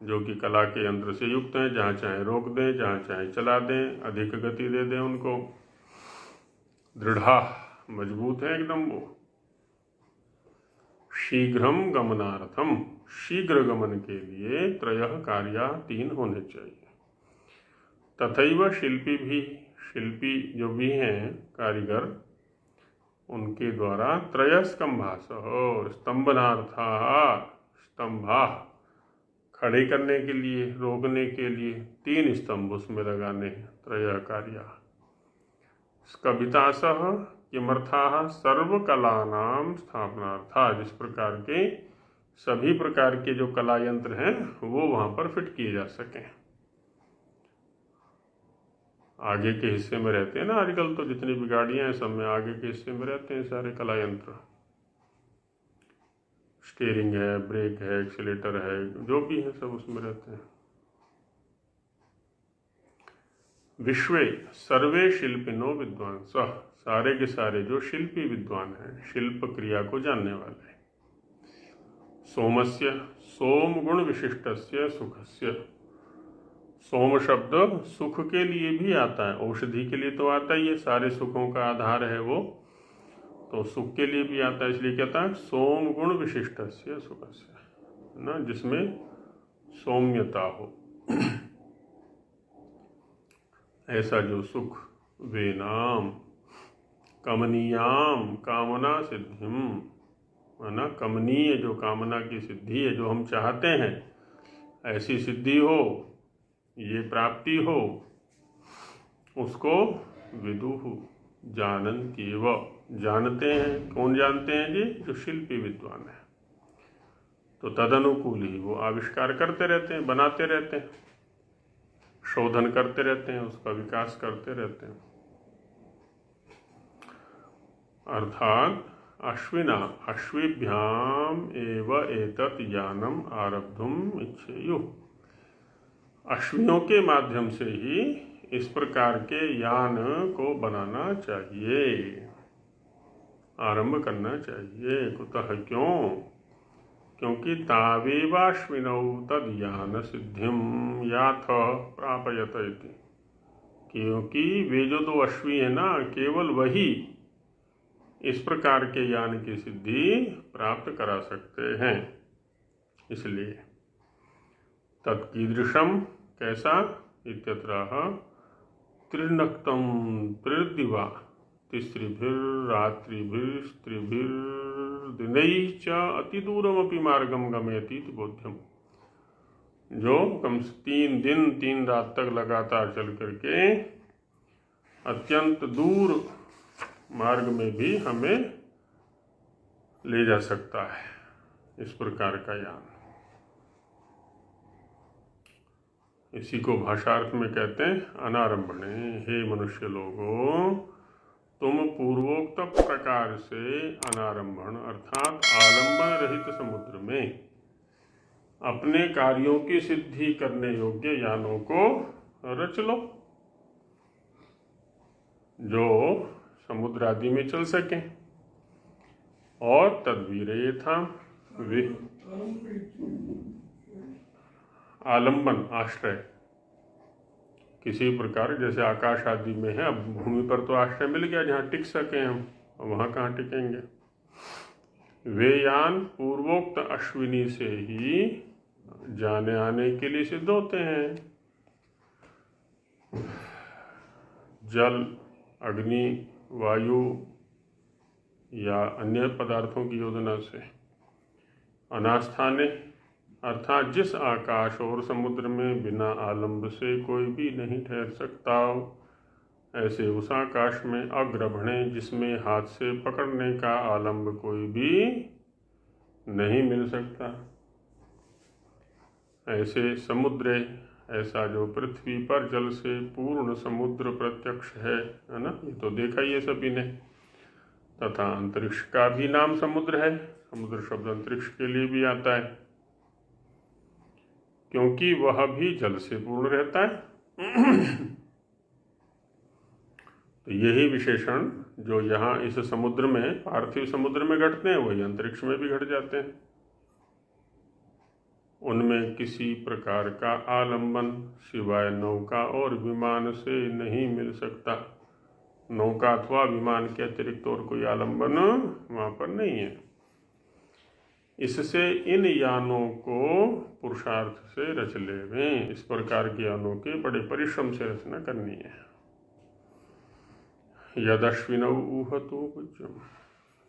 जो कि कला के यंत्र से युक्त हैं, जहाँ चाहे रोक दें, जहाँ चाहे चला दें, अधिक गति दे दें उनको। दृढ़ा, मजबूत है एकदम वो। शीघ्रम गमनार्थम, शीघ्र गमन के लिए त्रयः कार्या, 3 होने चाहिए। तथैव शिल्पी भी, शिल्पी जो भी हैं कारीगर, उनके द्वारा त्रय स्तंभासः, स्तंभनार्था, स्तंभा खड़े करने के लिए, रोकने के लिए 3 स्तंभ उसमें लगाने हैं। त्रय कार्या। स्कबितासः किमर्थाः सर्वकलानां स्थापनार्था, जिस प्रकार के सभी प्रकार के जो कला यंत्र हैं वो वहाँ पर फिट किए जा सकें। आगे के हिस्से में रहते हैं ना आजकल, तो जितनी भी गाड़ियाँ हैं सब में आगे के हिस्से में रहते हैं सारे कला यंत्र। स्टीयरिंग है, ब्रेक है, एक्सीलेटर है, जो भी है सब उसमें रहते हैं। विश्वे सर्वे शिल्पिनो विद्वांसः, सारे के सारे जो शिल्पी विद्वान हैं, शिल्प क्रिया को जानने वाले। सोमस्य, सोम गुण विशिष्टस्य सुखस्य। सोम शब्द सुख के लिए भी आता है, औषधि के लिए तो आता ही है, सारे सुखों का आधार है वो, तो सुख के लिए भी आता है। इसलिए कहता है सोम गुण विशिष्टस्य सुखस्य, ना, जिसमें सौम्यता हो। ऐसा जो सुख, वे नाम कमनीयाम कामना सिद्धिम, है ना, कमनीय जो कामना की सिद्धि है, जो हम चाहते हैं ऐसी सिद्धि हो, ये प्राप्ति हो, उसको विदुः जानन्त्येव, जानते हैं। कौन जानते हैं जी? जो शिल्पी विद्वान है। तो तदनुकूल ही वो आविष्कार करते रहते हैं, बनाते रहते हैं, शोधन करते रहते हैं, उसका विकास करते रहते हैं। अर्थात अश्विना, अश्विभ्याम एव एतत् ज्ञानम आरब्धुम इच्छेयुः, अश्वियों के माध्यम से ही इस प्रकार के यान को बनाना चाहिए, आरंभ करना चाहिए। कुतः, क्यों? क्योंकि तावेवाश्विनौ तद यान सिद्धिम याथ प्रापयत इति, क्योंकि वे जो 2 अश्वी है ना, केवल वही इस प्रकार के यान की सिद्धि प्राप्त करा सकते हैं। इसलिए तत्कीदृशम, कैसा? इत्यत्राह त्रिनक्तं त्रिर्दिवा तिस्त्रिभिर्रात्रिभिस्त्रिभिर्दिनैश्च अतिदूरमपि मार्गम गमयति इति बोध्यम। जो कम से 3 दिन 3 रात तक लगातार चल करके अत्यंत दूर मार्ग में भी हमें ले जा सकता है, इस प्रकार का यान। इसी को भाषार्थ में कहते हैं अनारंभणे। हे मनुष्य लोगों, तुम पूर्वोक्त प्रकार से अनारंभण अर्थात आलंबन रहित समुद्र में अपने कार्यों की सिद्धि करने योग्य यानों को रच लो, जो समुद्र आदि में चल सकें। और तद्वीर यथा वे आलंबन आश्रय किसी प्रकार, जैसे आकाश आदि में है, अब भूमि पर तो आश्रय मिल गया जहाँ टिक सके हम, वहाँ कहाँ टिकेंगे। वे यान पूर्वोक्त अश्विनी से ही जाने आने के लिए सिद्ध होते हैं। जल, अग्नि, वायु या अन्य पदार्थों की योजना से। अनास्थाने अर्थात जिस आकाश और समुद्र में बिना आलंब से कोई भी नहीं ठहर सकता, ऐसे उस आकाश में अग्रभणे जिसमें हाथ से पकड़ने का आलंब कोई भी नहीं मिल सकता, ऐसे समुद्र, ऐसा जो पृथ्वी पर जल से पूर्ण समुद्र प्रत्यक्ष है ना, ये तो देखा ही है सभी ने। तथा अंतरिक्ष का भी नाम समुद्र है। समुद्र शब्द अंतरिक्ष के लिए भी आता है, क्योंकि वह भी जल से पूर्ण रहता है। तो यही विशेषण जो यहाँ इस समुद्र में, पार्थिव समुद्र में घटते हैं, वही अंतरिक्ष में भी घट जाते हैं। उनमें किसी प्रकार का आलंबन सिवाय नौका और विमान से नहीं मिल सकता। नौका अथवा विमान के अतिरिक्त और कोई आलंबन वहाँ पर नहीं है। इससे इन यानों को पुरुषार्थ से रच लेवें। इस प्रकार के यानों के बड़े परिश्रम से रचना करनी है। यदश्विनौ ऊहतो भुज्यम,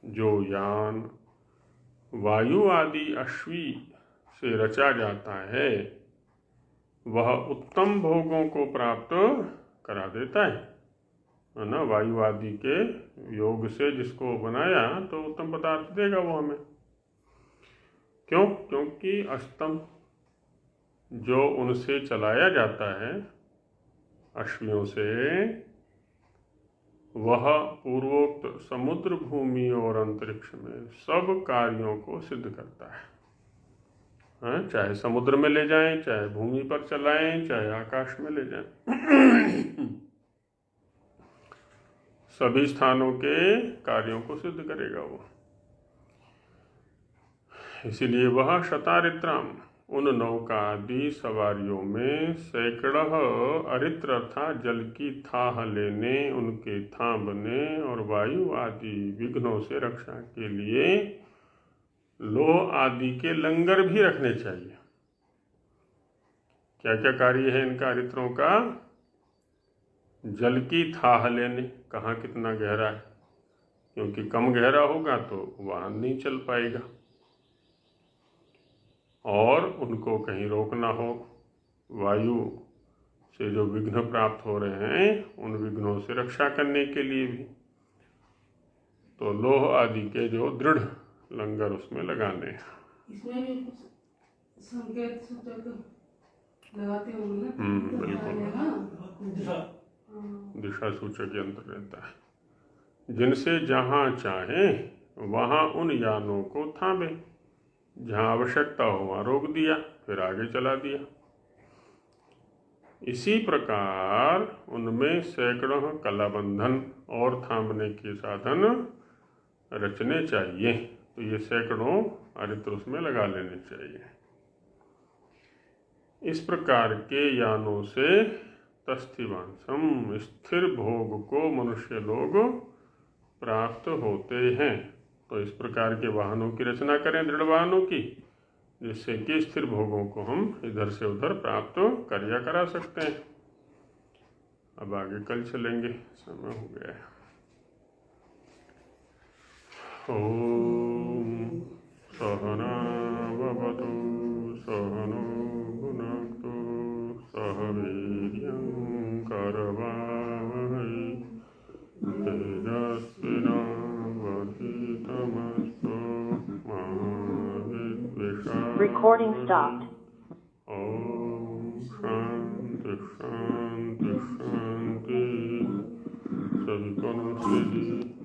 जो यान वायु आदि अश्वी से रचा जाता है, वह उत्तम भोगों को प्राप्त करा देता है ना। वायु आदि के योग से जिसको बनाया तो उत्तम पदार्थ देगा वो हमें। क्यों? क्योंकि अस्तम जो उनसे चलाया जाता है, अश्वियों से, वह पूर्वोक्त समुद्र, भूमि और अंतरिक्ष में सब कार्यों को सिद्ध करता है। चाहे समुद्र में ले जाएं, चाहे भूमि पर चलाएं, चाहे आकाश में ले जाएं, सभी स्थानों के कार्यों को सिद्ध करेगा वो। इसीलिए वह शतारित्राम, उन नौका आदि सवारियों में सैकड़ों अरित्र अर्थात जल की थाह लेने, उनके थामने और वायु आदि विघ्नों से रक्षा के लिए लोह आदि के लंगर भी रखने चाहिए। क्या क्या कार्य है इनका अरित्रों का? जल की थाह लेने, कहाँ कितना गहरा है, क्योंकि कम गहरा होगा तो वाहन नहीं चल पाएगा। और उनको कहीं रोकना हो, वायु से जो विघ्न प्राप्त हो रहे हैं उन विघ्नों से रक्षा करने के लिए भी तो लोह आदि के जो दृढ़ लंगर उसमें लगाने हैं। इसमें भी कुछ संकेत सूचक लगाते होंगे ना? बिल्कुल, दिशा सूचक यंत्र रहता है, जिनसे जहाँ चाहे वहाँ उन यानों को थामे, जहाँ आवश्यकता हो वहाँ रोक दिया, फिर आगे चला दिया। इसी प्रकार उनमें सैकड़ों कलाबंधन और थामने के साधन रचने चाहिए। तो ये सैकड़ों अरित्र उसमें लगा लेने चाहिए। इस प्रकार के यानों से तस्थिवांसम, स्थिर भोग को मनुष्य लोग प्राप्त होते हैं। तो इस प्रकार के वाहनों की रचना करें, दृढ़ वाहनों की, जिससे कि स्थिर भोगों को हम इधर से उधर प्राप्त करा सकते हैं। अब आगे कल चलेंगे, समय हो गया है। ओम सहना भवतु सहनो भुनक्तु सह वीर्यं करवावहै तेजस्विनावधीतमस्तु मा विद्विषावहै। Recording stopped. ओम शांति शांति शांति। सभी को नमस्ते जी।